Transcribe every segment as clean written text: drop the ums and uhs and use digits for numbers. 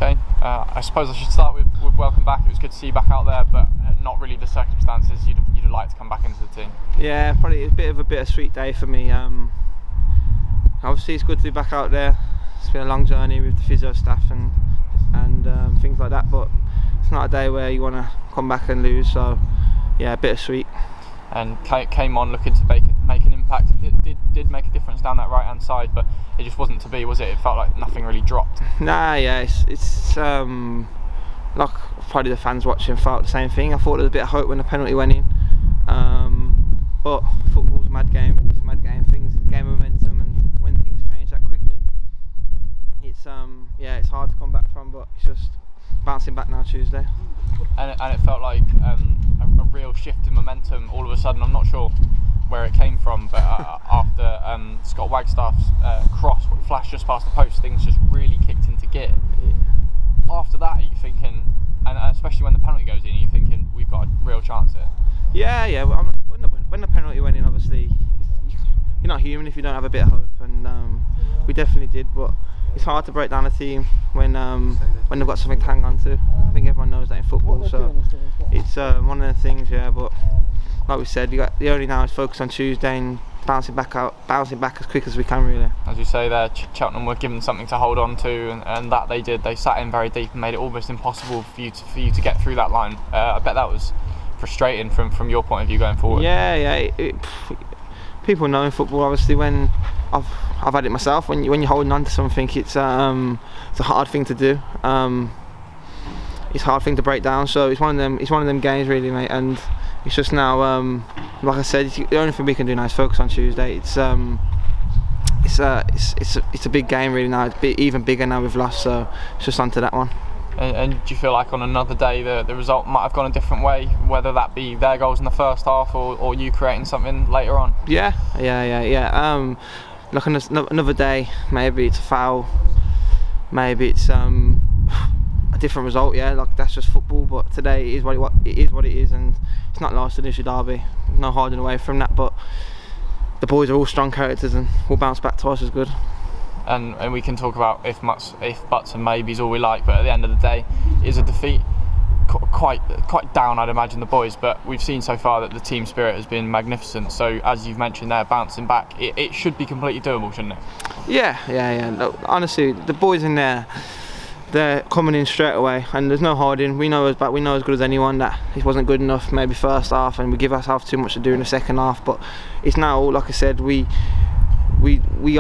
Okay, I suppose I should start with welcome back. It was good to see you back out there, but not really the circumstances you'd have liked to come back into the team. Yeah, probably a bit of a bittersweet day for me. Obviously it's good to be back out there. It's been a long journey with the physio staff and things like that, but it's not a day where you want to come back and lose, so yeah, bittersweet. And came on looking to make an impact. It did make a difference down that right hand side, but it just wasn't to be, was it? It felt like nothing really dropped. Nah, yeah, it's like probably the fans watching felt the same thing. I thought there was a bit of hope when the penalty went in, but football's a mad game. It's a mad game. Things, game momentum, and when things change that quickly, it's yeah, it's hard to come back from. But it's just bouncing back now Tuesday. And it felt like a real shift in momentum all of a sudden. I'm not sure where it came from, but after Scott Wagstaff's cross flashed just past the post, things just really kicked into gear. After that, are you thinking, and especially when the penalty goes in, are you thinking we've got a real chance here? Yeah. When the penalty went in, obviously you're not human if you don't have a bit of hope, and we definitely did. But it's hard to break down a team when they've got something to hang on to. I think everyone knows that in football, so it's one of the things. Yeah, but like we said, the only now is focus on Tuesday and bouncing back as quick as we can, really. As you say there, Cheltenham were given something to hold on to, and that they did. They sat in very deep and made it almost impossible for you to get through that line. I bet that was frustrating from your point of view going forward. Yeah. People know in football, obviously, when I've had it myself. When you're holding on to something, it's a hard thing to do. It's a hard thing to break down. So it's one of them games, really, mate. And it's just now, like I said, the only thing we can do now is focus on Tuesday. It's a big game, really, now. It's even bigger now we've lost. So it's just onto that one. And do you feel like on another day the result might have gone a different way, whether that be their goals in the first half or you creating something later on? Yeah. Like on another day, maybe it's a foul, maybe it's a different result. Yeah, like that's just football. But today it is what it is, and it's not last an issue derby. No hiding away from that. But the boys are all strong characters, and we'll bounce back twice as good. And we can talk about if, buts and maybes all we like, but at the end of the day, is a defeat quite down, I'd imagine, the boys. But we've seen so far that the team spirit has been magnificent. So as you've mentioned there, bouncing back, it should be completely doable, shouldn't it? Yeah. Look, honestly, the boys in there, they're coming in straight away, and there's no hiding. We know as good as anyone that it wasn't good enough maybe first half, and we give ourselves too much to do in the second half. But it's now, like I said, we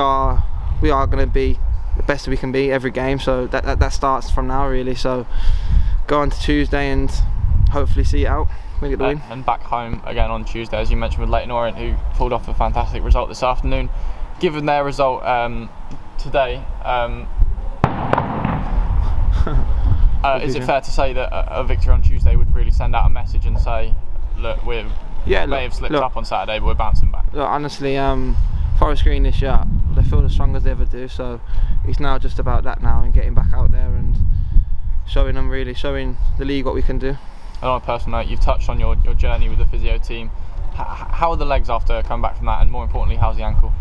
are going to be the best we can be every game, so that starts from now, really. So go on to Tuesday and hopefully see it out. We get the win. And back home again on Tuesday, as you mentioned, with Leyton Orient, who pulled off a fantastic result this afternoon. Given their result today, is it fair to say that a victory on Tuesday would really send out a message and say, look, we may have slipped up on Saturday, but we're bouncing back? Look, honestly, Forest Green this year, they feel as strong as they ever do, so it's now just about that now and getting back out there and showing the league what we can do. And on a personal note, you've touched on your journey with the physio team. How are the legs after coming back from that, and more importantly, how's the ankle?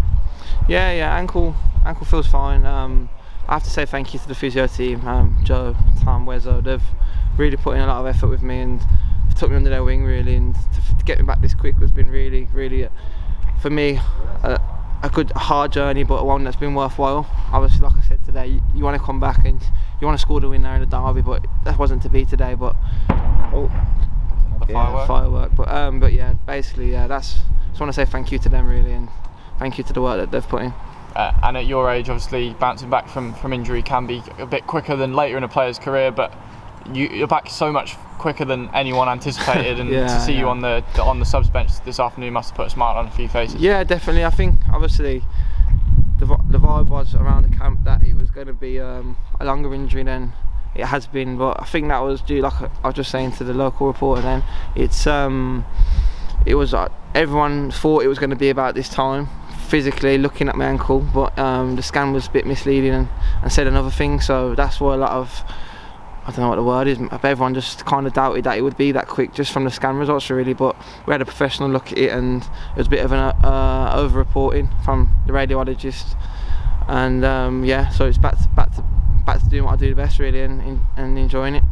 Yeah, ankle feels fine. I have to say thank you to the physio team, Joe, Tom, Wezzo. They've really put in a lot of effort with me and took me under their wing, really, and to get me back this quick has been really, for me, a good hard journey, but one that's been worthwhile. Obviously, like I said today, you want to come back and you want to score the win there in the derby, but that wasn't to be today. But firework. But yeah, basically, just want to say thank you to them, really, and thank you to the work that they've put in. And at your age, obviously, bouncing back from injury can be a bit quicker than later in a player's career, but you're back so much quicker than anyone anticipated, and to see you on the subs bench this afternoon must have put a smile on a few faces. Yeah, definitely. I think obviously the vibe was around the camp that it was going to be a longer injury than it has been, but I think that was due, like I was just saying to the local reporter then, it was everyone thought it was going to be about this time physically looking at my ankle, but the scan was a bit misleading and said another thing, so that's why a lot of, I don't know what the word is, everyone just kind of doubted that it would be that quick just from the scan results, really. But we had a professional look at it, and it was a bit of an over reporting from the radiologist, and yeah, so it's back back to doing what I do best really, and enjoying it.